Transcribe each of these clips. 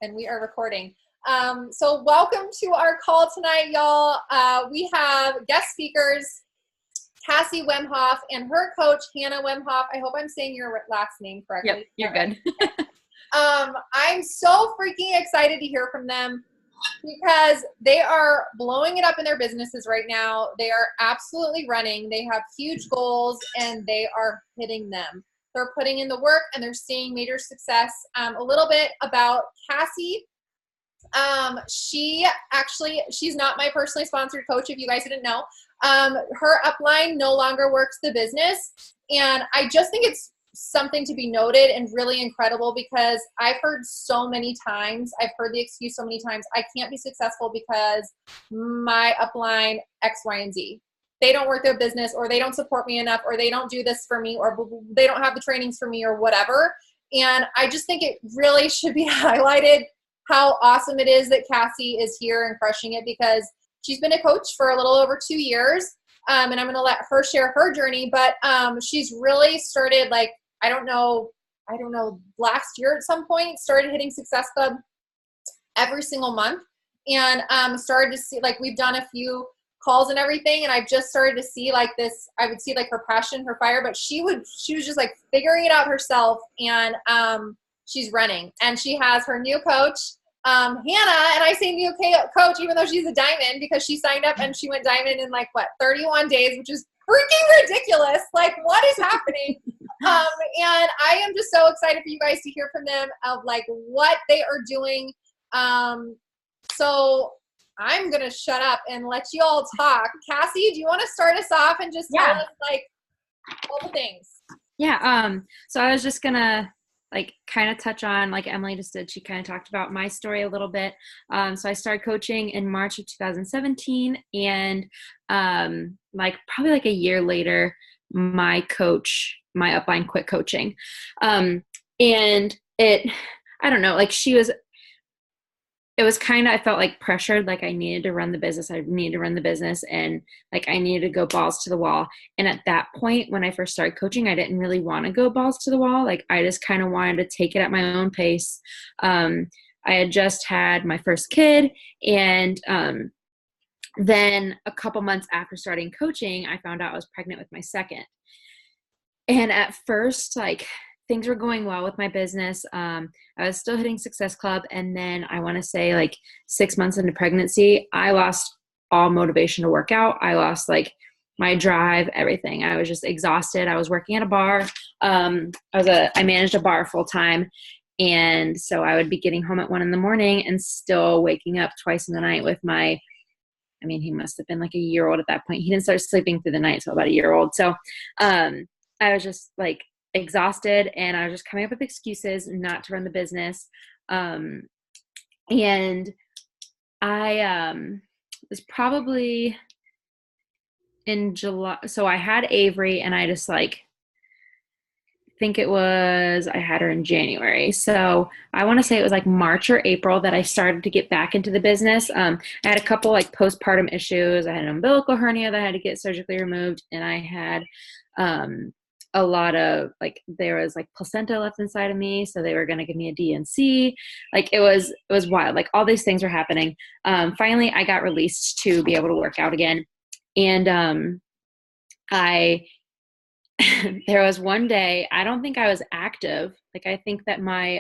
And we are recording. So welcome to our call tonight, y'all. We have guest speakers, Cassie Wemhoff and her coach, Hannah Wemhoff. I hope I'm saying your last name correctly. Yep, you're good. I'm so freaking excited to hear from them because they are blowing it up in their businesses right now. They are absolutely running. They have huge goals and they are hitting them. They're putting in the work and they're seeing major success. A little bit about Cassie. She's not my personally sponsored coach, if you guys didn't know. Her upline no longer works the business. And I just think it's something to be noted and really incredible because I've heard the excuse so many times, I can't be successful because my upline X, Y, and Z. They don't work their business, or they don't support me enough, or they don't do this for me, or they don't have the trainings for me, or whatever. And I just think it really should be highlighted how awesome it is that Cassie is here and crushing it, because she's been a coach for a little over 2 years. And I'm going to let her share her journey, but she's really started, like, I don't know, last year at some point, started hitting Success Club every single month, and started to see, like, we've done a few calls and everything, and I've just started to see like this, I would see like her passion, her fire, but she was just like figuring it out herself, and she's running, and she has her new coach, Hannah, and I say new coach even though she's a diamond, because she signed up and she went diamond in 31 days, which is freaking ridiculous. Like, what is happening? And I am just so excited for you guys to hear from them of like what they are doing. So I'm going to shut up and let you all talk. Cassie, do you want to start us off and just tell us like all the things? Yeah. So I was just going to kind of touch on, like Emily just did, she kind of talked about my story a little bit. So I started coaching in March of 2017, and probably a year later, my upline quit coaching. And I don't know, it was kind of, I felt like pressured, like I needed to run the business. I needed to run the business, and I needed to go balls to the wall. And at that point, when I first started coaching, I didn't really want to go balls to the wall. Like, I just kind of wanted to take it at my own pace. I had just had my first kid, and then a couple months after starting coaching, I found out I was pregnant with my second. And at first, things were going well with my business. I was still hitting Success Club. And then I want to say 6 months into pregnancy, I lost all motivation to work out. I lost my drive, everything. I was just exhausted. I was working at a bar. I managed a bar full time. And so I would be getting home at 1 a.m. and still waking up twice in the night with he must have been a year-old at that point. He didn't start sleeping through the night until about a year old. So I was just exhausted, and I was just coming up with excuses not to run the business. And I was probably in July. So I had Avery, and I just I had her in January. So I want to say it was March or April that I started to get back into the business. I had a couple postpartum issues. I had an umbilical hernia that I had to get surgically removed, and I had a lot of there was placenta left inside of me, so they were going to give me a DNC. It was wild. All these things were happening. Finally I got released to be able to work out again, and there was one day, I don't think I was active. I think that my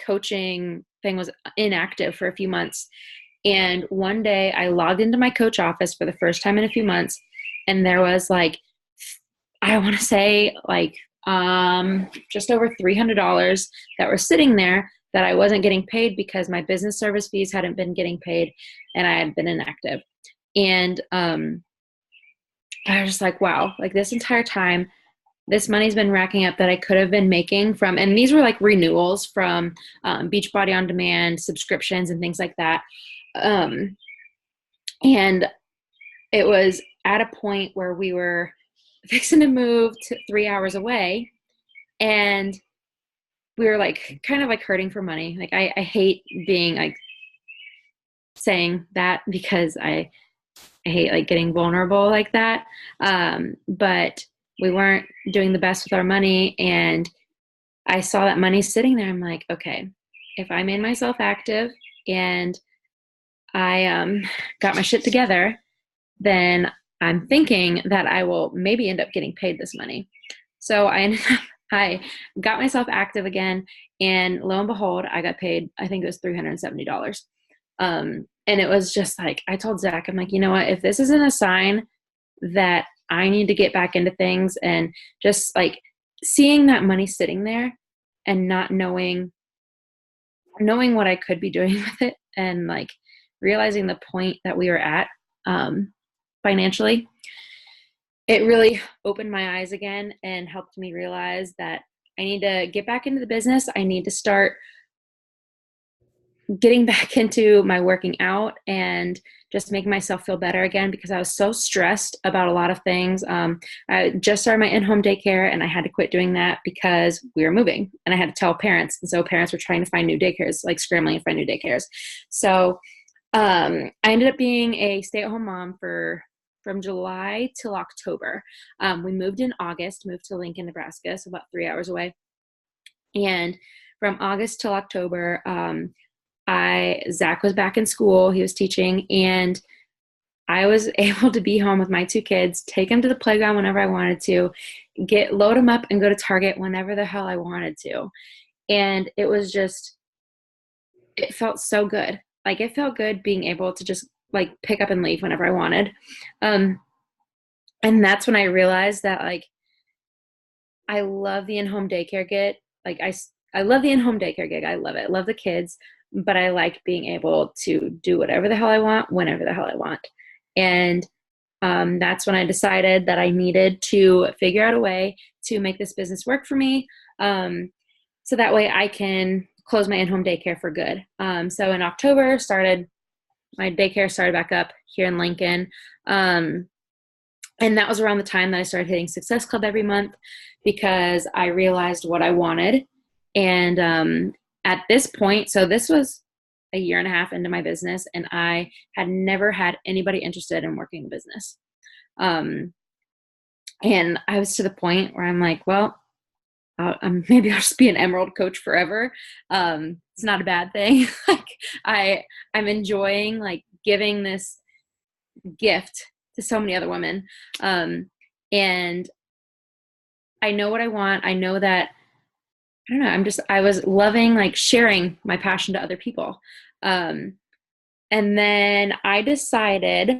coaching thing was inactive for a few months. And one day I logged into my coach office for the first time in a few months, and there was I want to say just over $300 that were sitting there that I wasn't getting paid because my business service fees hadn't been getting paid and I had been inactive. And I was just wow, this entire time, this money's been racking up that I could have been making from, and these were renewals from Beachbody On Demand, subscriptions and things like that. And it was at a point where we were fixing to move to 3 hours away, and we were kind of hurting for money. I hate being saying that because I hate getting vulnerable like that. But we weren't doing the best with our money, and I saw that money sitting there. I'm like, okay, if I made myself active and I got my shit together, then I'm thinking that I will maybe end up getting paid this money. So I got myself active again, and lo and behold, I got paid, I think it was $370. And it was just like, I told Zach, I'm like, you know what, if this isn't a sign that I need to get back into things, and just like seeing that money sitting there and not knowing what I could be doing with it, and like realizing the point that we were at financially, it really opened my eyes again and helped me realize that I need to get back into the business. I need to start getting back into my working out and just making myself feel better again, because I was so stressed about a lot of things. I just started my in-home daycare, and I had to quit doing that because we were moving, and I had to tell parents. And so parents were trying to find new daycares, like scrambling to find new daycares. So I ended up being a stay-at-home mom from July till October. We moved in August, moved to Lincoln, Nebraska, so about 3 hours away. And from August till October, Zach was back in school. He was teaching, and I was able to be home with my two kids, take them to the playground whenever I wanted to, load them up and go to Target whenever the hell I wanted to. And it was just, it felt so good. Like, it felt good being able to just like pick up and leave whenever I wanted. And that's when I realized that, like, I love the in-home daycare gig. Like, I love the in-home daycare gig. I love it. I love the kids, but I like being able to do whatever the hell I want, whenever the hell I want. And that's when I decided that I needed to figure out a way to make this business work for me. So that way I can close my in-home daycare for good. So in October, my daycare started back up here in Lincoln. And that was around the time that I started hitting Success Club every month, because I realized what I wanted. And at this point, so this was a year and a half into my business, and I had never had anybody interested in working the business. And I was to the point where I'm like, well, maybe I'll just be an Emerald coach forever. It's not a bad thing. Like, I'm enjoying like giving this gift to so many other women. And I know what I want. I know that, I don't know, I was loving like sharing my passion to other people. And then I decided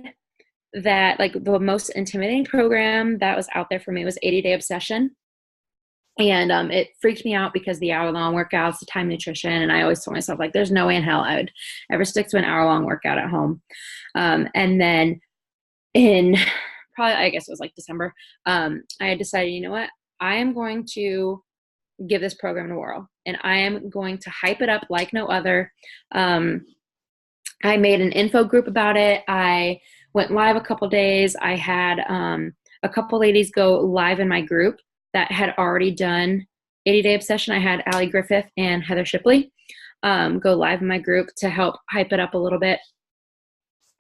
that like the most intimidating program that was out there for me was 80-Day Obsession. And it freaked me out because the hour-long workouts, the time nutrition, and I always told myself, like, there's no way in hell I would ever stick to an hour-long workout at home. And then in probably, I guess it was like December, I had decided, you know what, I am going to give this program a whirl, and I am going to hype it up like no other. I made an info group about it. I went live a couple days. I had a couple ladies go live in my group that had already done 80-Day Obsession. I had Allie Griffith and Heather Shipley go live in my group to help hype it up a little bit.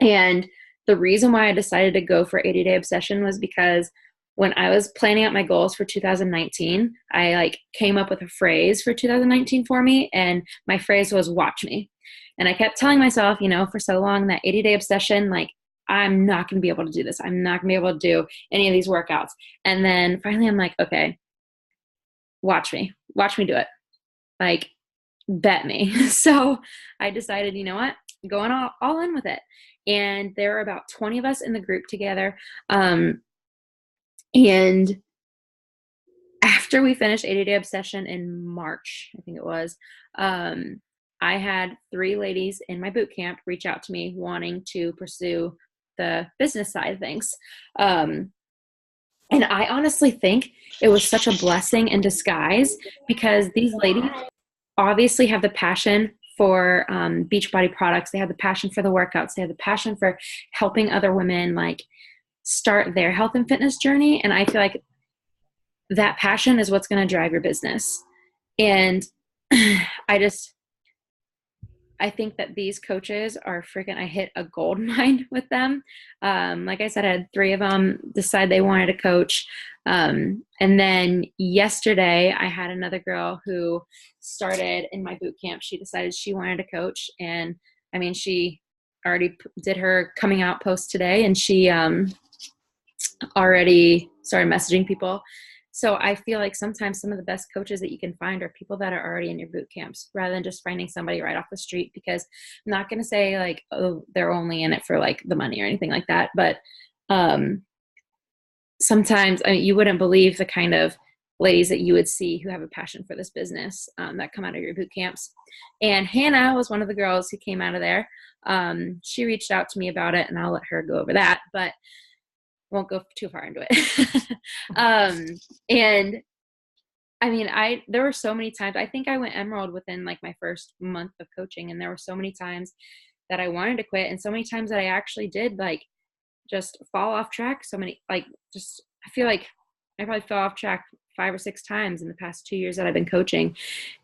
And the reason why I decided to go for 80-Day Obsession was because when I was planning out my goals for 2019, I like came up with a phrase for 2019 for me, and my phrase was "watch me." And I kept telling myself, you know, for so long, that 80-Day Obsession, like, I'm not going to be able to do this. I'm not going to be able to do any of these workouts. And then finally I'm like, okay, watch me do it. Like, bet me. So I decided, you know what, going all in with it. And there were about 20 of us in the group together. And after we finished 80-Day Obsession in March, I think it was, I had 3 ladies in my boot camp reach out to me wanting to pursue the business side of things. And I honestly think it was such a blessing in disguise, because these ladies obviously have the passion for Beachbody products. They have the passion for the workouts. They have the passion for helping other women like start their health and fitness journey. And I feel like that passion is what's going to drive your business. And I I think that these coaches are freaking, I hit a gold mine with them. Like I said, I had 3 of them decide they wanted to coach. And then yesterday I had another girl who started in my boot camp. She decided she wanted to coach. And I mean, she already did her coming out post today, and she already started messaging people. So I feel like sometimes some of the best coaches that you can find are people that are already in your boot camps, rather than just finding somebody right off the street, because I'm not going to say like, oh, they're only in it for like the money or anything like that. But sometimes, I mean, you wouldn't believe the kind of ladies that you would see who have a passion for this business that come out of your boot camps. And Hannah was one of the girls who came out of there. She reached out to me about it, and I'll let her go over that, but won't go too far into it. And I mean, there were so many times, I think I went Emerald within like my first month of coaching. And there were so many times that I wanted to quit, and so many times that I actually did like just fall off track. So many, like, just, I feel like I probably fell off track 5 or 6 times in the past 2 years that I've been coaching.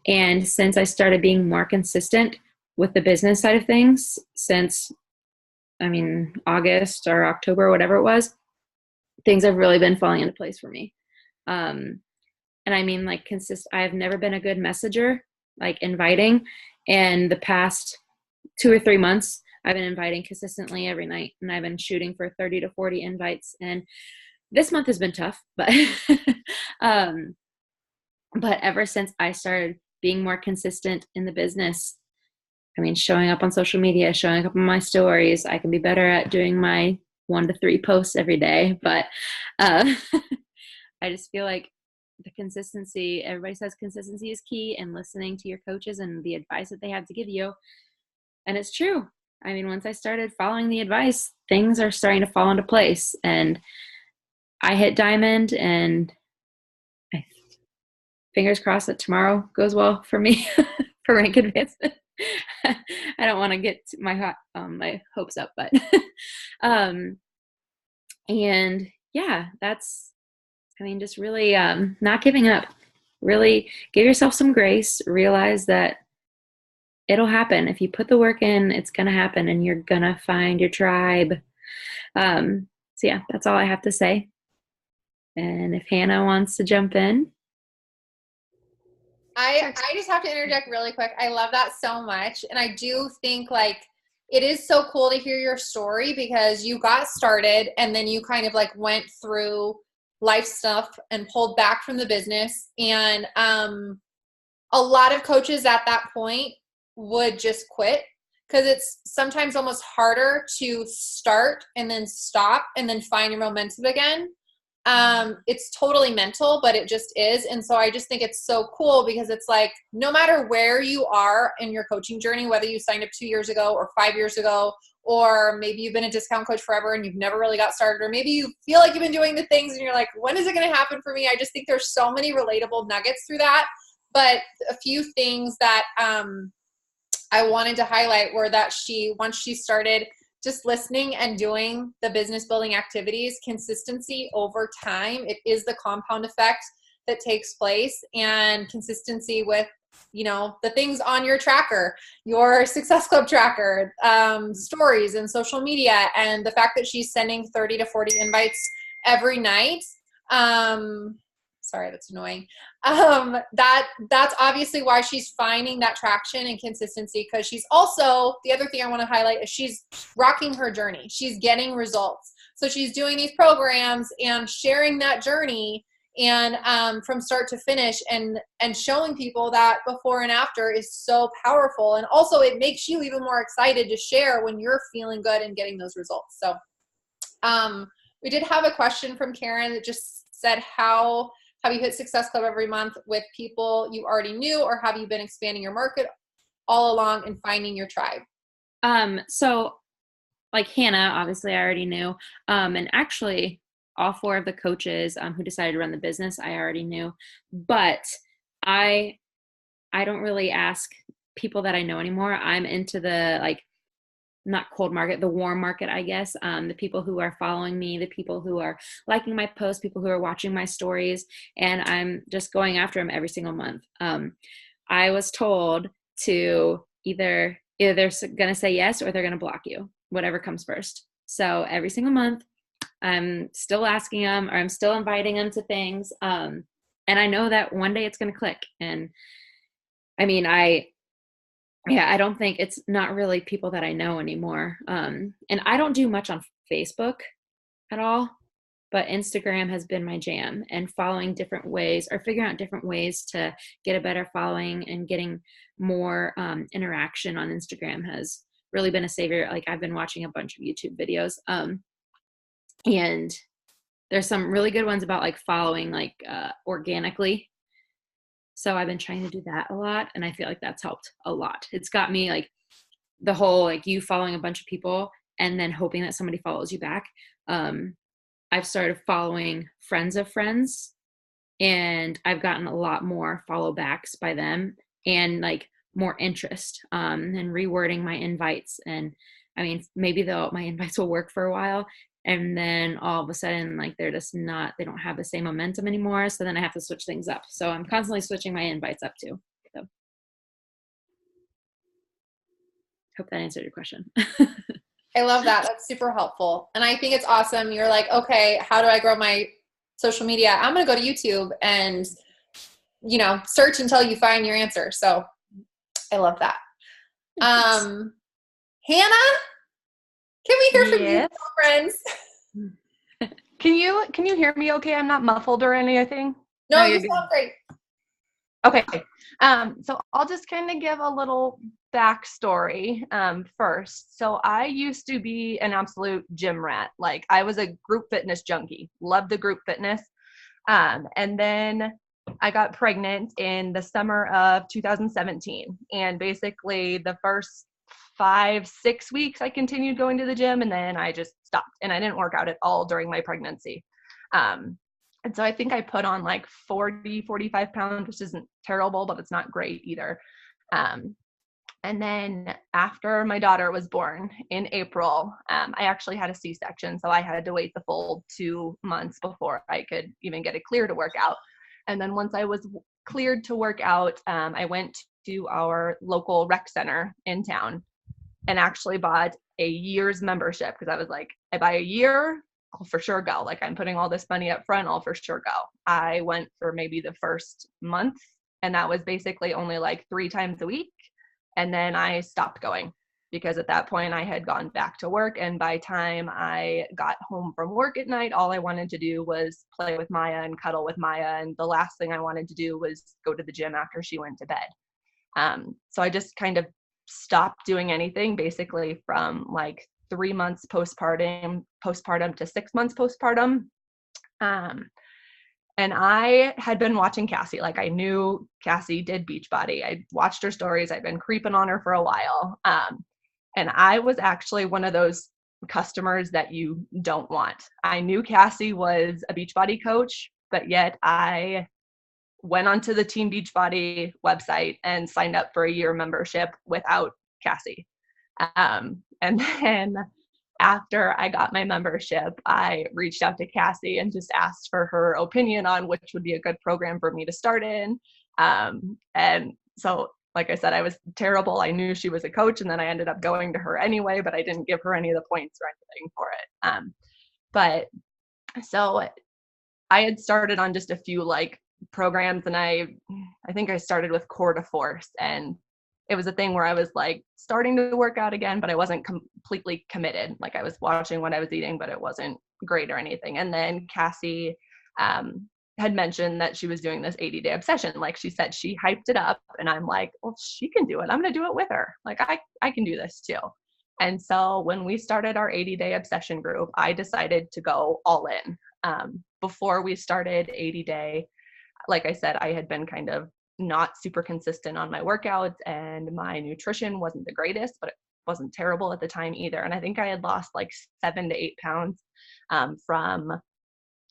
And since I started being more consistent with the business side of things, since, I mean, August or October, whatever it was, things have really been falling into place for me. And I mean, like, I've never been a good messenger, like inviting. And the past 2 or 3 months, I've been inviting consistently every night, and I've been shooting for 30 to 40 invites. And this month has been tough, but, but ever since I started being more consistent in the business, I mean, showing up on social media, showing up on my stories, I can be better at doing my 1 to 3 posts every day. But I just feel like the consistency, everybody says consistency is key, and listening to your coaches and the advice that they have to give you. And it's true. I mean, once I started following the advice, things are starting to fall into place. And I hit diamond, and fingers crossed that tomorrow goes well for me for rank advancement. I don't want to get my hopes up, but and yeah, that's, I mean, just really not giving up. Really give yourself some grace. Realize that it'll happen. If you put the work in, it's going to happen, and you're going to find your tribe. So yeah, that's all I have to say. And if Hannah wants to jump in. I just have to interject really quick. I love that so much. And I do think like it is so cool to hear your story, because you got started and then you kind of like went through life stuff and pulled back from the business. And a lot of coaches at that point would just quit, because it's sometimes almost harder to start and then stop and then find your momentum again. It's totally mental, but it just is. And so I just think it's so cool, because it's like, no matter where you are in your coaching journey, whether you signed up 2 years ago or 5 years ago, or maybe you've been a discount coach forever and you've never really got started, or maybe you feel like you've been doing the things and you're like, when is it going to happen for me? I just think there's so many relatable nuggets through that. But a few things that, I wanted to highlight were that once she started just listening and doing the business building activities, consistency over time, it is the compound effect that takes place, and consistency with, you know, the things on your tracker, your Success Club tracker, stories and social media, and the fact that she's sending 30 to 40 invites every night. Sorry, that's annoying. That's obviously why she's finding that traction and consistency, because she's also, the other thing I want to highlight is she's rocking her journey. She's getting results. So she's doing these programs and sharing that journey, and from start to finish, and showing people that before and after is so powerful. And also it makes you even more excited to share when you're feeling good and getting those results. So we did have a question from Karen that just said, how have you hit Success Club every month with people you already knew, or have you been expanding your market all along and finding your tribe? So like Hannah, obviously I already knew. And actually all 4 of the coaches who decided to run the business, I already knew. But I don't really ask people that I know anymore. I'm into the, like, not cold market, the warm market, I guess. The people who are following me, the people who are liking my posts, people who are watching my stories, and I'm just going after them every single month. I was told to either Either they're going to say yes or they're going to block you, whatever comes first. So every single month, I'm still asking them, or I'm still inviting them to things. And I know that one day it's going to click. And I mean, I don't think it's not really people that I know anymore. And I don't do much on Facebook at all, but Instagram has been my jam, and following different ways, or figuring out different ways to get a better following and getting more interaction on Instagram has really been a savior. Like, I've been watching a bunch of YouTube videos, and there's some really good ones about like following like organically. So I've been trying to do that a lot, and I feel like that's helped a lot. It's got me like the whole like you following a bunch of people and then hoping that somebody follows you back. I've started following friends of friends, and I've gotten a lot more follow backs by them, and like more interest, and rewording my invites. And I mean, maybe my invites will work for a while, and then all of a sudden, like, they're just not, they don't have the same momentum anymore. So then I have to switch things up. So I'm constantly switching my invites up too. So hope that answered your question. I love that. That's super helpful. And I think it's awesome. You're like, okay, how do I grow my social media? I'm going to go to YouTube and, search until you find your answer. So I love that. Hannah, can we hear from you, friends? Can you hear me okay? I'm not muffled or anything? No, you sound great. Okay. So I'll just kind of give a little backstory first. So I used to be an absolute gym rat. Like, I was a group fitness junkie, loved the group fitness. And then I got pregnant in the summer of 2017. And basically the first 5-6 weeks I continued going to the gym, and then I just stopped, and I didn't work out at all during my pregnancy. And so I think I put on like 45 pounds, which isn't terrible, but it's not great either. And then after my daughter was born in April, I actually had a C-section. So I had to wait the full 2 months before I could even get it clear to work out. And then once I was cleared to work out, I went to our local rec center in town and actually bought a year's membership, because I was like, I buy a year, I'll for sure go. Like, I'm putting all this money up front, I'll for sure go. I went for maybe the first month, and that was basically only like 3 times a week. And then I stopped going, because at that point I had gone back to work. And by the time I got home from work at night, all I wanted to do was play with Maya and cuddle with Maya. And the last thing I wanted to do was go to the gym after she went to bed. So I just kind of stopped doing anything basically from like 3 months postpartum to 6 months postpartum. And I had been watching Cassie. Like, I knew Cassie did Beachbody. I watched her stories. I'd been creeping on her for a while. And I was actually one of those customers that you don't want. I knew Cassie was a Beachbody coach, but yet I went onto the Team Beachbody website and signed up for a year membership without Cassie. And then after I got my membership, I reached out to Cassie and just asked for her opinion on which would be a good program for me to start in. And so, like I said, I was terrible. I knew she was a coach, and then I ended up going to her anyway, but I didn't give her any of the points or anything for it. But so I had started on just a few like programs, and I think I started with Core to Force, and it was a thing where I was like starting to work out again, but I wasn't completely committed. Like, I was watching what I was eating, but it wasn't great or anything. And then Cassie had mentioned that she was doing this 80-day obsession. Like, she said, she hyped it up, and I'm like, well, she can do it. I'm going to do it with her. Like, I can do this too. And so when we started our 80-day obsession group, I decided to go all in. Before we started 80-day, like I said, I had been kind of not super consistent on my workouts, and my nutrition wasn't the greatest, but it wasn't terrible at the time either. And I think I had lost like 7 to 8 pounds from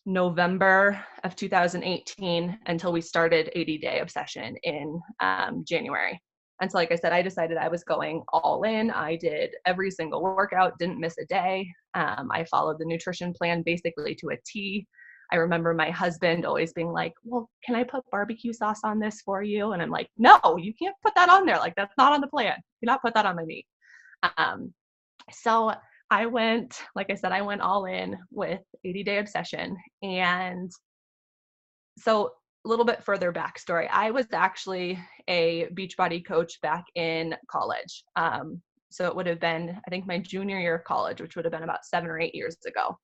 November of 2018 until we started 80-day obsession in January. And so, like I said, I decided I was going all in. I did every single workout, didn't miss a day. I followed the nutrition plan basically to a T. I remember my husband always being like, well, can I put barbecue sauce on this for you? And I'm like, no, you can't put that on there. Like, that's not on the plan. Do not put that on my meat. So I went, like I said, I went all in with 80-day obsession. And so a little bit further backstory, I was actually a Beachbody coach back in college. So it would have been, I think, my junior year of college, which would have been about 7 or 8 years ago.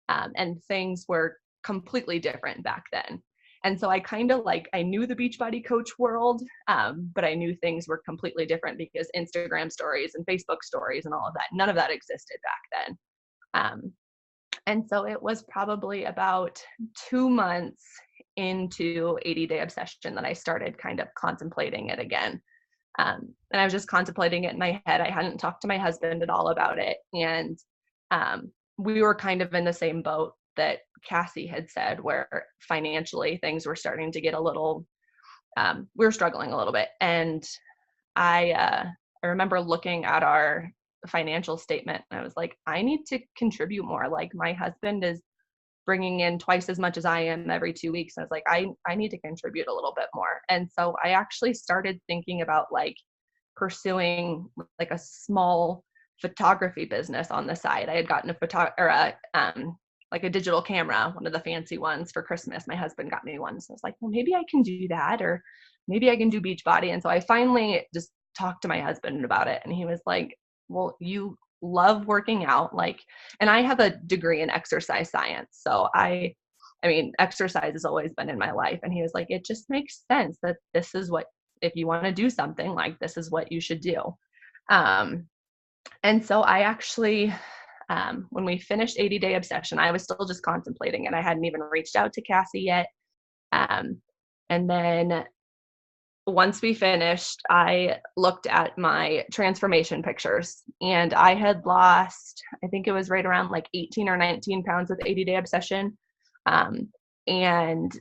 And things were completely different back then. And so I kind of I knew the Beachbody coach world, but I knew things were completely different because Instagram stories and Facebook stories and all of that, none of that existed back then. And so it was probably about 2 months into 80-day obsession that I started kind of contemplating it again. And I was just contemplating it in my head. I hadn't talked to my husband at all about it. And we were kind of in the same boat that Cassie had said, where financially things were starting to get a little, we were struggling a little bit. And I remember looking at our financial statement and I was like, I need to contribute more. Like, my husband is bringing in twice as much as I am every 2 weeks. And I was like, I need to contribute a little bit more. And so I actually started thinking about pursuing a small photography business on the side. I had gotten a digital camera, one of the fancy ones for Christmas. My husband got me one. So I was like, well, maybe I can do that, or maybe I can do Beachbody. And so I finally just talked to my husband about it. And he was like, well, you love working out. And I have a degree in exercise science. So I mean, exercise has always been in my life. And he was like, it just makes sense that this is what, if you want to do something, this is what you should do. And so I actually, when we finished 80-day obsession, I was still just contemplating it. I hadn't even reached out to Cassie yet. And then once we finished, I looked at my transformation pictures, and I had lost, I think it was right around 18 or 19 pounds with 80-day obsession. And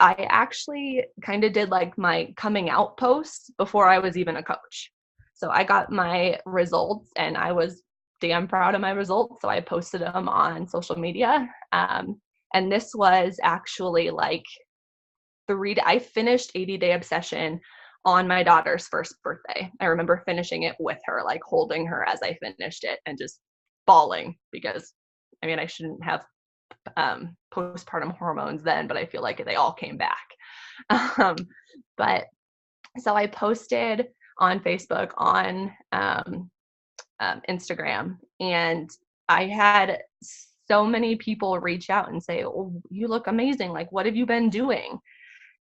I actually kind of did my coming out post before I was even a coach. So I got my results and I was damn proud of my results. So I posted them on social media. And this was actually I finished 80-day obsession on my daughter's first birthday. I remember finishing it with her, holding her as I finished it and just bawling because, I mean, I shouldn't have postpartum hormones then, but I feel like they all came back. But so I posted on Facebook, on Instagram, and I had so many people reach out and say, oh, you look amazing. What have you been doing?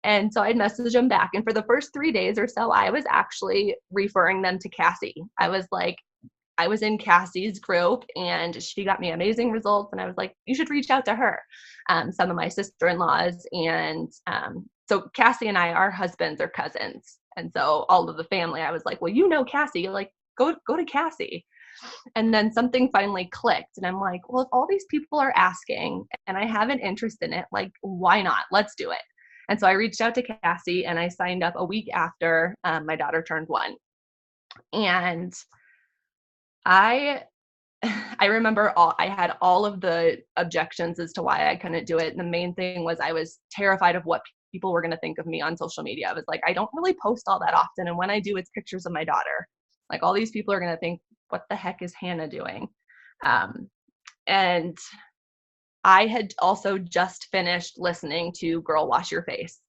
And so I'd message them back. And for the first 3 days or so, I was actually referring them to Cassie. I was in Cassie's group and she got me amazing results. And I was like, you should reach out to her. Some of my sister-in-laws. And so Cassie and I, our husbands are cousins. And so all of the family, I was like, well, you know Cassie, go to Cassie. And then something finally clicked. And I'm like, well, if all these people are asking and I have an interest in it, why not? Let's do it. And so I reached out to Cassie and I signed up a week after my daughter turned 1. And I remember I had all of the objections as to why I couldn't do it. And the main thing was I was terrified of what people were going to think of me on social media. I was like, I don't really post all that often. And when I do, it's pictures of my daughter. All these people are going to think, what the heck is Hannah doing? And I had also just finished listening to Girl Wash Your Face.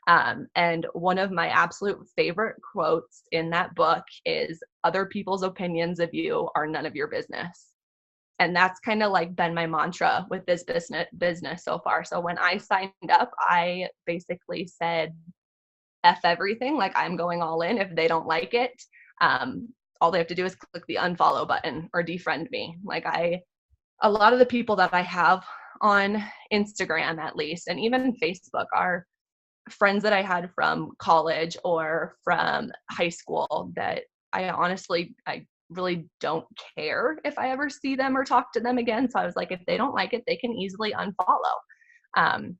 And one of my absolute favorite quotes in that book is, other people's opinions of you are none of your business. And that's kind of been my mantra with this business so far. So when I signed up, I basically said, F everything. I'm going all in. If they don't like it, all they have to do is click the unfollow button or defriend me. A lot of the people that I have on Instagram, at least, and even Facebook, are friends that I had from college or from high school that I really don't care if I ever see them or talk to them again. So I was like, if they don't like it, they can easily unfollow.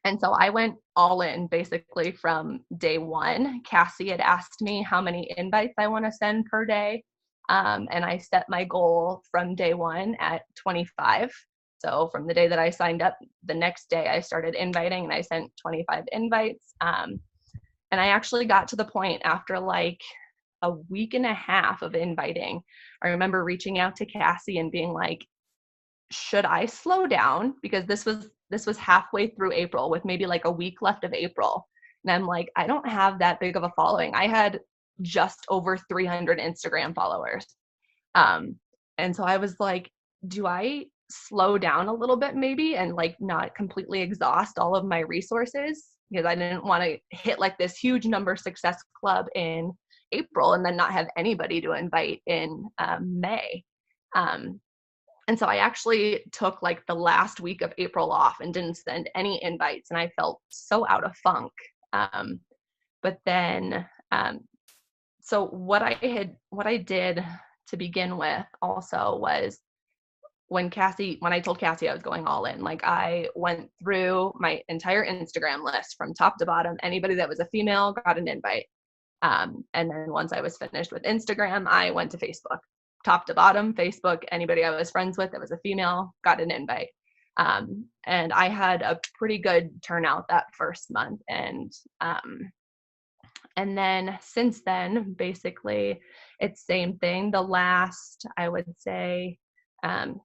And so I went all in basically from day one. Cassie had asked me how many invites I want to send per day. And I set my goal from day one at 25. So from the day that I signed up, the next day I started inviting, and I sent 25 invites. And I actually got to the point after like a week and a half of inviting, I remember reaching out to Cassie and being like, should I slow down? Because this was halfway through April with maybe like a week left of April. And I'm like, I don't have that big of a following. I had just over 300 Instagram followers. And so I was like, do I slow down a little bit maybe and like not completely exhaust all of my resources? Because I didn't want to hit like this huge number success club in April and then not have anybody to invite in May. And so I actually took like the last week of April off and didn't send any invites, and I felt so out of funk. But then, so what I did to begin with also was when I told Cassie I was going all in, like I went through my entire Instagram list from top to bottom. Anybody that was a female got an invite. And then once I was finished with Instagram, I went to Facebook. Top to bottom, Facebook, anybody I was friends with that was a female got an invite. And I had a pretty good turnout that first month. And then since then, basically, it's same thing. The last, I would say,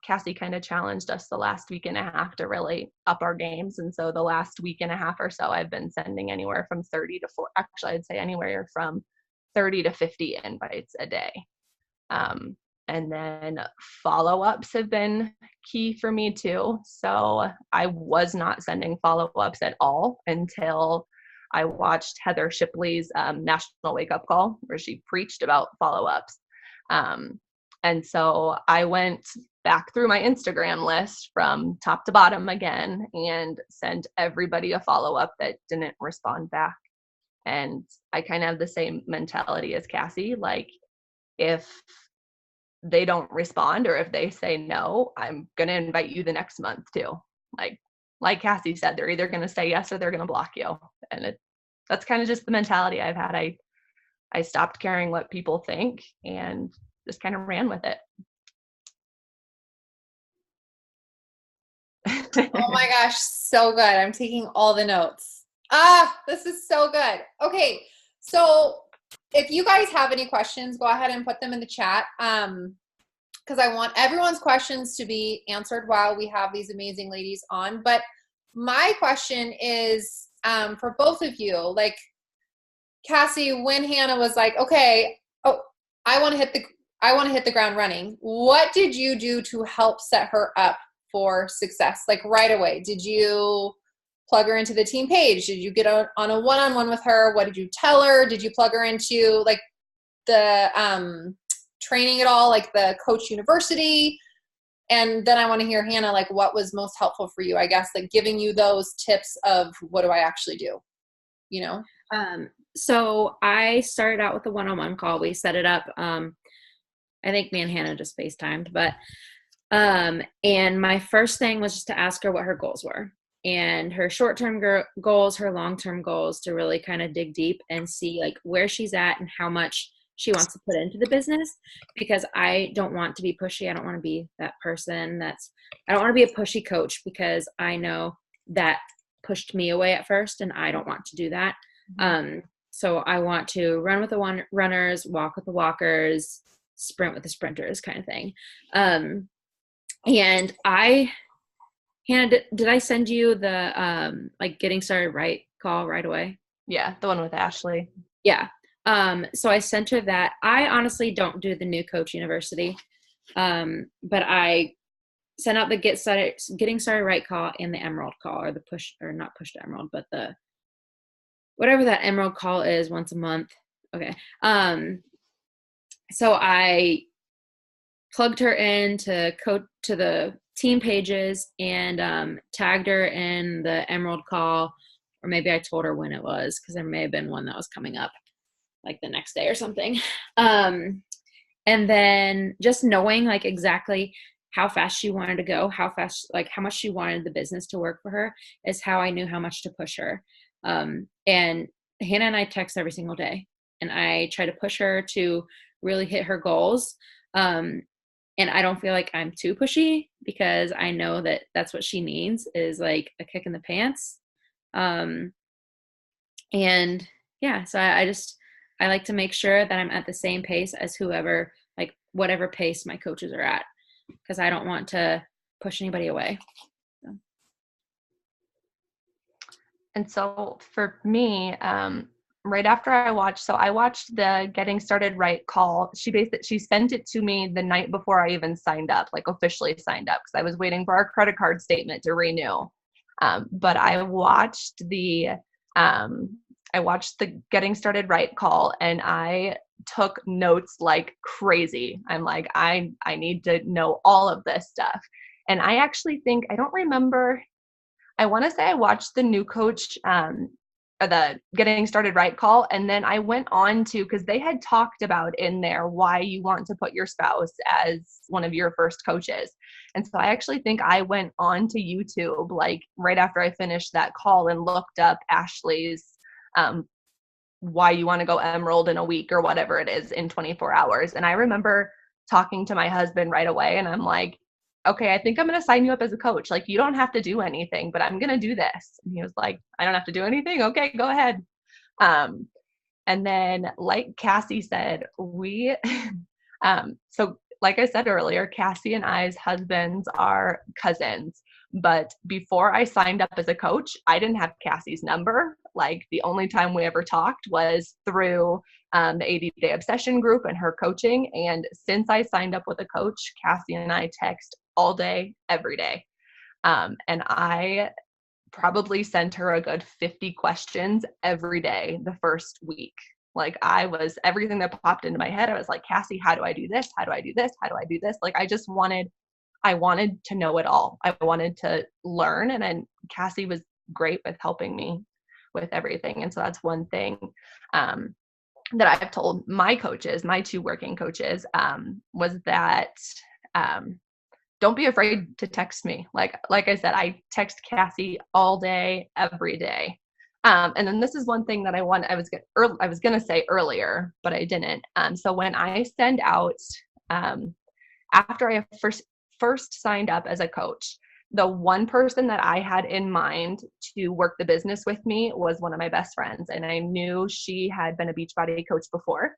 Cassie kind of challenged us the last week and a half to really up our games. And so the last week and a half or so, I've been sending anywhere from 30 to 40, actually, I'd say anywhere from 30 to 50 invites a day. And then follow-ups have been key for me too. So I was not sending follow-ups at all until I watched Heather Shipley's National Wake Up Call, where she preached about follow-ups. And so I went back through my Instagram list from top to bottom again and sent everybody a follow-up that didn't respond back. And I kind of have the same mentality as Cassie. Like, if they don't respond or if they say no, I'm going to invite you the next month too. Like Cassie said, they're either going to say yes or they're going to block you. And that's kind of just the mentality I've had. I stopped caring what people think and just kind of ran with it. Oh my gosh, so good. I'm taking all the notes. This is so good. Okay, so if you guys have any questions, go ahead and put them in the chat, because I want everyone's questions to be answered while we have these amazing ladies on. But my question is for both of you, like Cassie, when Hannah was like, okay, I want to hit the ground running. What did you do to help set her up for success? Like right away, did you plug her into the team page? Did you get on a one-on-one with her? What did you tell her? Did you plug her into like the training at all, like the Coach University? And then I want to hear, Hannah, like what was most helpful for you, I guess, like giving you those tips of what do I actually do, you know? So I started out with a one-on-one call. We set it up. I think me and Hannah just FaceTimed, but and my first thing was just to ask her what her goals were and her short-term goals, her long-term goals, to really kind of dig deep and see like where she's at and how much she wants to put into the business, because I don't want to be pushy. I don't want to be that person I don't want to be a pushy coach, because I know that pushed me away at first and I don't want to do that. So I want to run with the runners, walk with the walkers, sprint with the sprinters kind of thing. And Hannah, did I send you the like getting started right call right away? Yeah, the one with Ashley. Yeah. So I sent her that. I honestly don't do the new Coach University, but I sent out the getting started right call and the Emerald call, or the push, or not push to Emerald, but the whatever that Emerald call is once a month. Okay. So I plugged her in to the team pages and tagged her in the Emerald call, or maybe I told her when it was, because there may have been one that was coming up like the next day or something. And then just knowing like exactly how fast she wanted to go, how much she wanted the business to work for her, is how I knew how much to push her. And Hannah and I text every single day, and I try to push her to really hit her goals. And I don't feel like I'm too pushy because I know that that's what she needs is like a kick in the pants. And yeah, so I like to make sure that I'm at the same pace as whoever, like whatever pace my coaches are at, because I don't want to push anybody away. So. And so for me, right after I watched the Getting Started Right call. She sent it to me the night before I even signed up, like officially signed up, because I was waiting for our credit card statement to renew. But I watched the Getting Started Right call, and I took notes like crazy. I'm like, I need to know all of this stuff. And I actually think, I don't remember, I want to say I watched the new coach, the Getting Started Right call, and then I went on to, because they had talked about in there why you want to put your spouse as one of your first coaches. And so I actually think I went on to YouTube like right after I finished that call and looked up Ashley's why you want to go Emerald in a week or whatever it is in 24 hours. And I remember talking to my husband right away, and I'm like, okay, I think I'm going to sign you up as a coach. Like, you don't have to do anything, but I'm going to do this. And he was like, I don't have to do anything. Okay, go ahead. And then like Cassie said, so like I said earlier, Cassie and I's husbands are cousins. But before I signed up as a coach, I didn't have Cassie's number. Like, the only time we ever talked was through the 80-day obsession group and her coaching. And since I signed up with a coach, Cassie and I text all day, every day. And I probably sent her a good 50 questions every day the first week. Like, everything that popped into my head, I was like, Cassie, how do I do this? How do I do this? How do I do this? Like, I wanted to know it all. I wanted to learn. And then Cassie was great with helping me with everything. And so that's one thing that I've told my coaches, my two working coaches, was that don't be afraid to text me. Like I said, I text Cassie all day, every day. And then this is one thing that I was going to say earlier, but I didn't. So when I send out, after I first signed up as a coach, the one person that I had in mind to work the business with me was one of my best friends. And I knew she had been a Beachbody coach before.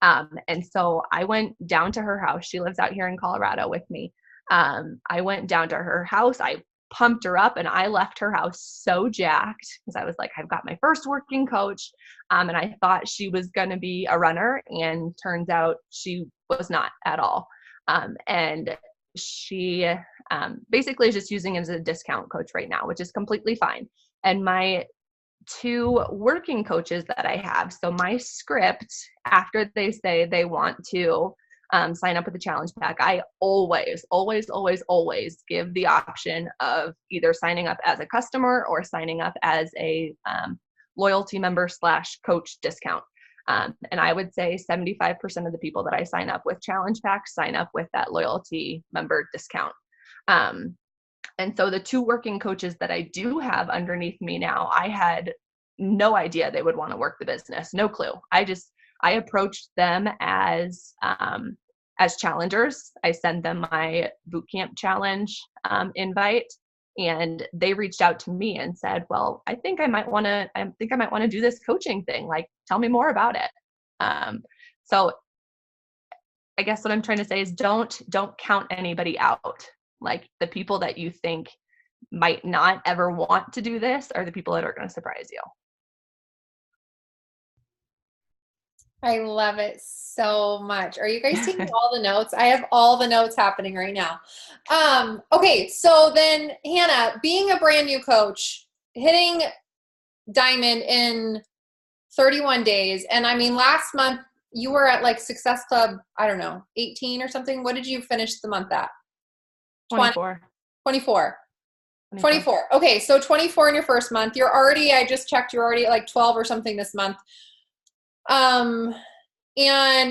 And so I went down to her house. She lives out here in Colorado with me. I went down to her house. I pumped her up, and I left her house so jacked because I was like, I've got my first working coach. And I thought she was going to be a runner, and turns out she was not at all. And she basically is just using it as a discount coach right now, which is completely fine. And my two working coaches that I have, so my script, after they say they want to sign up with the challenge pack, I always give the option of either signing up as a customer or signing up as a loyalty member / coach discount. And I would say 75% of the people that I sign up with challenge packs sign up with that loyalty member discount. And so the two working coaches that I do have underneath me now, I had no idea they would want to work the business. No clue. I approached them as challengers. I send them my bootcamp challenge invite, and they reached out to me and said, well, I think I might want to do this coaching thing. Like, tell me more about it. So I guess what I'm trying to say is don't count anybody out. Like, the people that you think might not ever want to do this are the people that are going to surprise you. I love it so much. Are you guys taking all the notes? I have all the notes happening right now. Okay, so then Hannah, being a brand new coach, hitting Diamond in 31 days. And I mean, last month you were at like Success Club, I don't know, 18 or something. What did you finish the month at? 24. 24. Okay, so 24 in your first month. I just checked, you're already at like 12 or something this month. And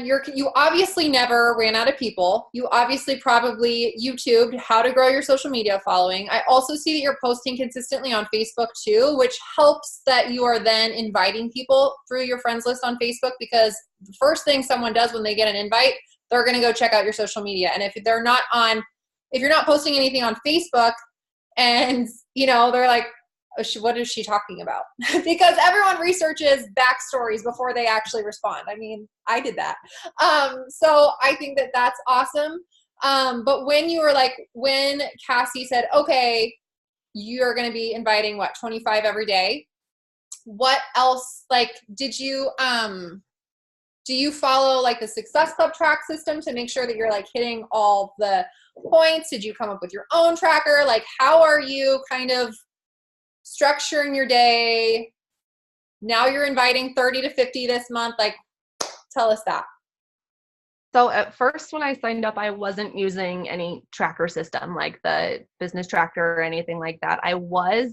you obviously never ran out of people. You obviously probably YouTubed how to grow your social media following. I also see that you're posting consistently on Facebook too, which helps that you are then inviting people through your friends list on Facebook, because the first thing someone does when they get an invite, they're going to go check out your social media. And if you're not posting anything on Facebook and, they're like, what is she talking about? Because everyone researches backstories before they actually respond. I mean, I did that. So I think that that's awesome. But when Cassie said, okay, you're going to be inviting 25 every day. What else, do you follow the Success Club track system to make sure that you're hitting all the points? Did you come up with your own tracker? How are you kind of structuring your day? Now you're inviting 30 to 50 this month. Tell us that. So at first when I signed up, I wasn't using any tracker system like the business tracker or anything like that. I was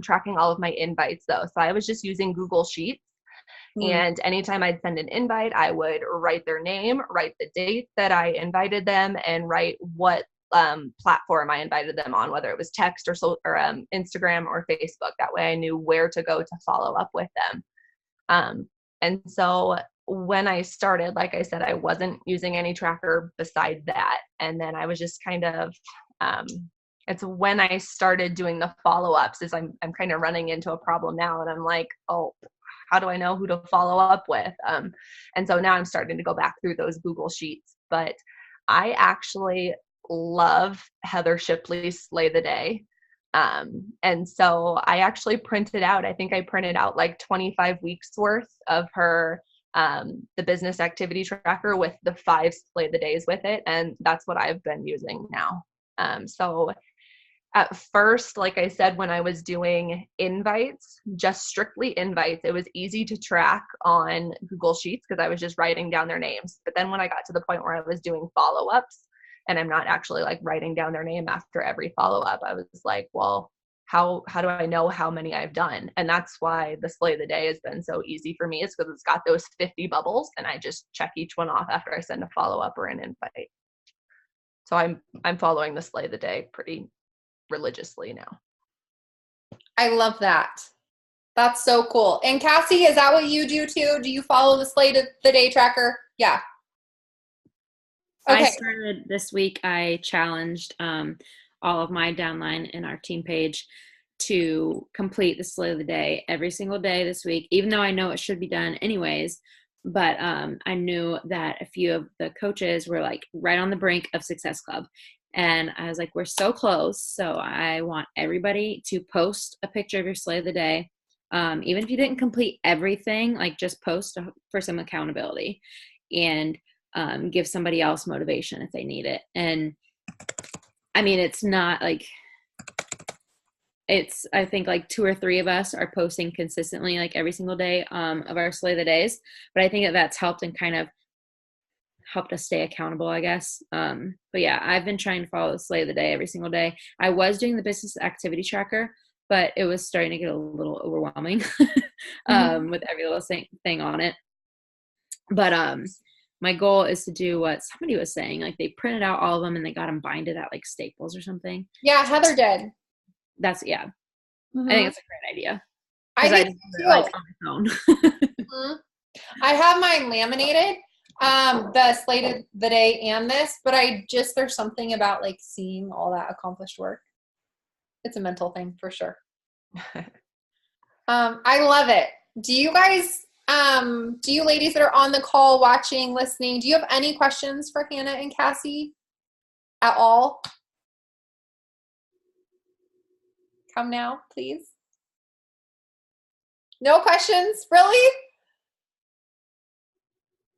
tracking all of my invites though. So I was just using Google Sheets. And anytime I'd send an invite, I would write their name, write the date that I invited them, and write what platform I invited them on, whether it was text or Instagram or Facebook. That way I knew where to go to follow up with them. And so when I started, like I said, I wasn't using any tracker beside that. And then I was just kind of, it's when I started doing the follow-ups is I'm kind of running into a problem now. And I'm like, oh, how do I know who to follow up with? And so now I'm starting to go back through those Google Sheets. But I actually love Heather Shipley's Slay the Day. And so I actually printed out, I think I printed out 25 weeks worth of her, the business activity tracker with the 5 Slay the Days with it. And that's what I've been using now. So at first, like I said, when I was doing invites, just strictly invites, it was easy to track on Google Sheets because I was just writing down their names. But then when I got to the point where I was doing follow-ups and I'm not actually writing down their name after every follow-up, I was like, well, how do I know how many I've done? And that's why the Slay the Day has been so easy for me, is because it's got those 50 bubbles and I just check each one off after I send a follow-up or an invite. So I'm following the Slay the Day pretty religiously now. I love that. That's so cool. And Cassie, is that what you do too? Do you follow the Slay the Day tracker? Yeah. Okay. I started this week, I challenged all of my downline in our team page to complete the Slay of the Day every single day this week, even though I know it should be done anyways. But I knew that a few of the coaches were right on the brink of Success Club. And I was like, we're so close. So I want everybody to post a picture of your Slay of the Day. Even if you didn't complete everything, just post for some accountability and give somebody else motivation if they need it. And I mean, it's not I think 2 or 3 of us are posting consistently every single day of our Slay the Days. But I think that's helped and kind of helped us stay accountable, I guess. But yeah, I've been trying to follow the Slay of the Day every single day. I was doing the business activity tracker, but it was starting to get a little overwhelming with every little thing on it. But my goal is to do what somebody was saying. They printed out all of them and they got them binded at Staples or something. Yeah, Heather did. That's, yeah. I think it's a great idea. I did too. On my phone. I have mine laminated, the Slay the Day and this, but there's something about seeing all that accomplished work. It's a mental thing for sure. I love it. Do you guys, do you ladies that are on the call, watching, listening, do you have any questions for Hannah and Cassie at all? Come now, please. No questions? Really?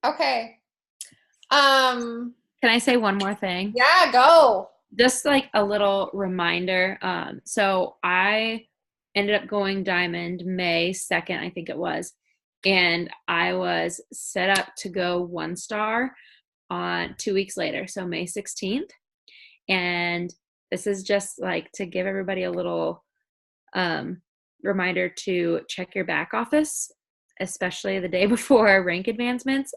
Okay. Can I say one more thing? Yeah, go. Just a little reminder. So I ended up going diamond May 2nd, I think it was. And I was set up to go 1 star on 2 weeks later. So May 16th. And this is just to give everybody a little reminder to check your back office, especially the day before rank advancements.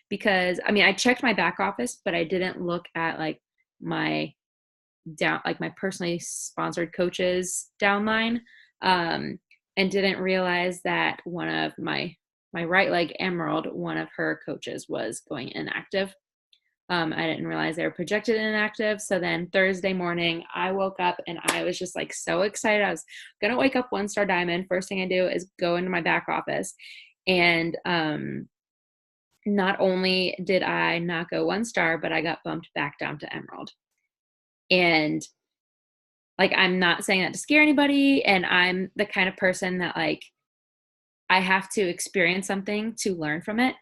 Because I checked my back office, but I didn't look at my my personally sponsored coaches downline, and didn't realize that one of my right leg Emerald, one of her coaches was going inactive. I didn't realize they were projected inactive. So then Thursday morning, I woke up and I was just like so excited. I was going to wake up 1-star diamond. First thing I do is go into my back office. And not only did I not go 1-star, but I got bumped back down to emerald. And like, I'm not saying that to scare anybody. And I'm the kind of person that like, I have to experience something to learn from it.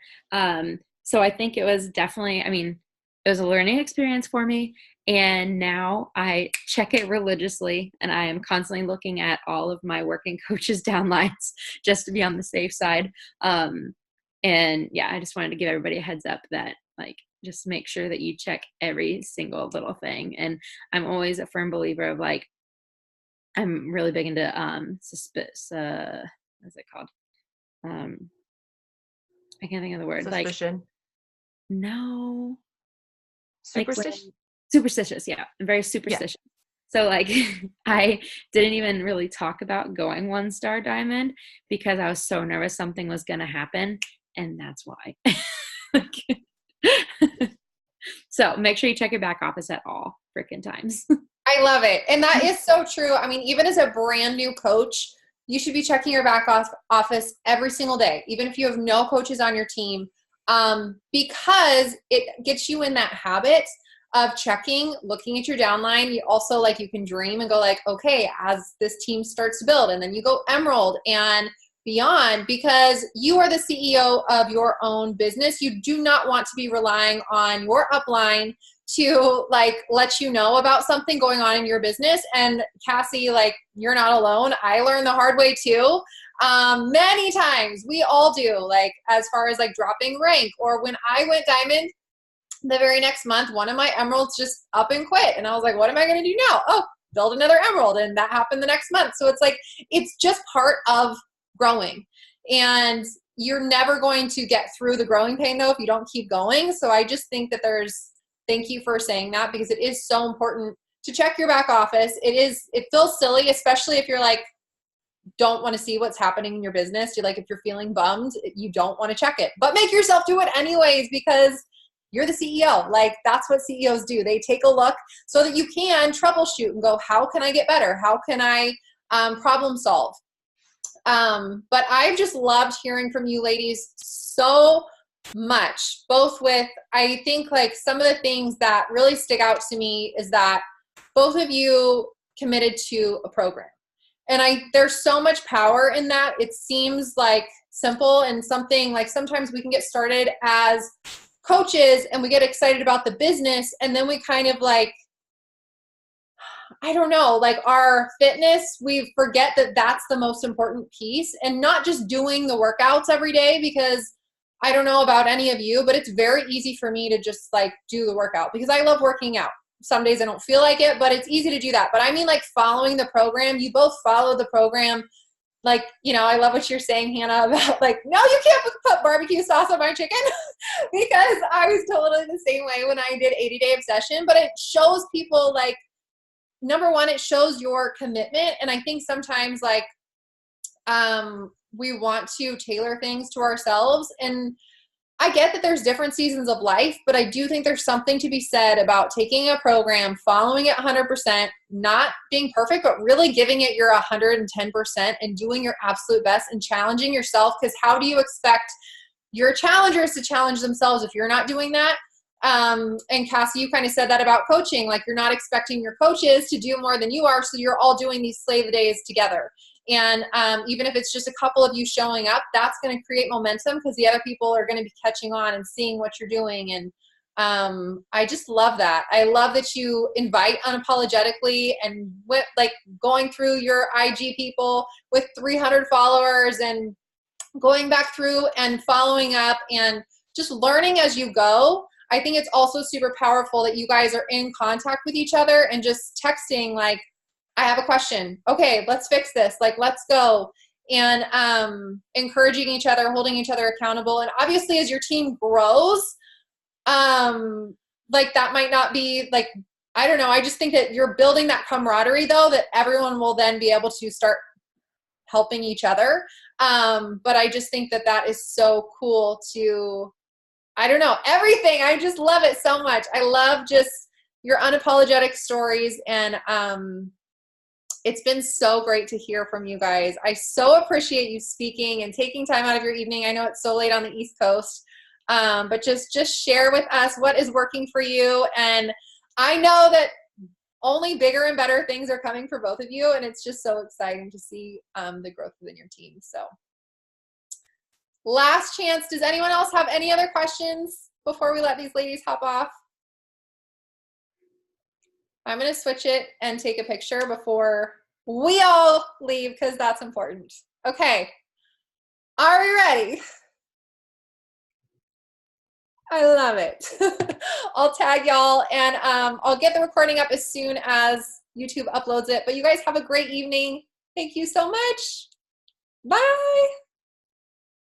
So I think it was definitely, I mean, it was a learning experience for me. And now I check it religiously, and I am constantly looking at all of my working coaches downlines just to be on the safe side. And yeah, I just wanted to give everybody a heads up that like, just make sure that you check every single little thing. And I'm always a firm believer of like, I'm really big into what's it called? I can't think of the word. Suspicion. Like, no. Superstitious? Like superstitious, yeah. I'm very superstitious. Yeah. So like I didn't even really talk about going 1-star diamond because I was so nervous something was gonna happen, and that's why. So make sure you check your back office at all freaking times. I love it. And that is so true. I mean, even as a brand new coach, you should be checking your back office every single day, even if you have no coaches on your team, because it gets you in that habit of checking, looking at your downline. You also like, you can dream and go like, okay, as this team starts to build, and then you go emerald and beyond, because you are the CEO of your own business. You do not want to be relying on your upline to like let you know about something going on in your business. And Cassie, like, you're not alone. I learned the hard way too. Many times we all do, like as far as like dropping rank, or when I went diamond the very next month, one of my emeralds just up and quit. And I was like, what am I going to do now? Oh, build another emerald. And that happened the next month. So it's like, it's just part of growing. And you're never going to get through the growing pain though if you don't keep going. So I just think that thank you for saying that, because it is so important to check your back office. It feels silly, especially if you're like, don't want to see what's happening in your business. You're like, if you're feeling bummed, you don't want to check it, but make yourself do it anyways, because you're the CEO. Like, that's what CEOs do. They take a look so that you can troubleshoot and go, how can I get better? How can I problem solve? But I've just loved hearing from you ladies so much, both with, I think like some of the things that really stick out to me is that both of you committed to a program. And there's so much power in that. It seems like simple and something like sometimes we can get started as coaches and we get excited about the business, and then we kind of like, I don't know, like our fitness, we forget that that's the most important piece, and not just doing the workouts every day, because I don't know about any of you, but it's very easy for me to just like do the workout because I love working out. Some days I don't feel like it, but it's easy to do that. But I mean, like following the program, you both follow the program. Like, you know, I love what you're saying, Hannah, about like, no, you can't put barbecue sauce on my chicken because I was totally the same way when I did 80-Day Obsession. But it shows people like, number one, it shows your commitment. And I think sometimes like we want to tailor things to ourselves. And I get that there's different seasons of life, but I do think there's something to be said about taking a program, following it 100%, not being perfect, but really giving it your 110% and doing your absolute best and challenging yourself. Because how do you expect your challengers to challenge themselves if you're not doing that? And Cassie, you kind of said that about coaching, like you're not expecting your coaches to do more than you are. So you're all doing these slave days together. And even if it's just a couple of you showing up, that's going to create momentum because the other people are going to be catching on and seeing what you're doing. And I just love that. I love that you invite unapologetically and went like going through your IG people with 300 followers and going back through and following up and just learning as you go. I think it's also super powerful that you guys are in contact with each other and just texting like, I have a question. Okay, let's fix this. Like, let's go. And encouraging each other, holding each other accountable. And obviously as your team grows, like that might not be like, I don't know. I just think that you're building that camaraderie though, that everyone will then be able to start helping each other. But I just think that that is so cool to I don't know, everything. I just love it so much. I love just your unapologetic stories, and it's been so great to hear from you guys. I so appreciate you speaking and taking time out of your evening. I know it's so late on the East Coast, but just share with us what is working for you. And I know that only bigger and better things are coming for both of you, and it's just so exciting to see the growth within your team. So last chance, does anyone else have any other questions before we let these ladies hop off? I'm going to switch it and take a picture before we all leave, because that's important. Okay. Are we ready? I love it. I'll tag y'all, and I'll get the recording up as soon as YouTube uploads it. But you guys have a great evening. Thank you so much. Bye.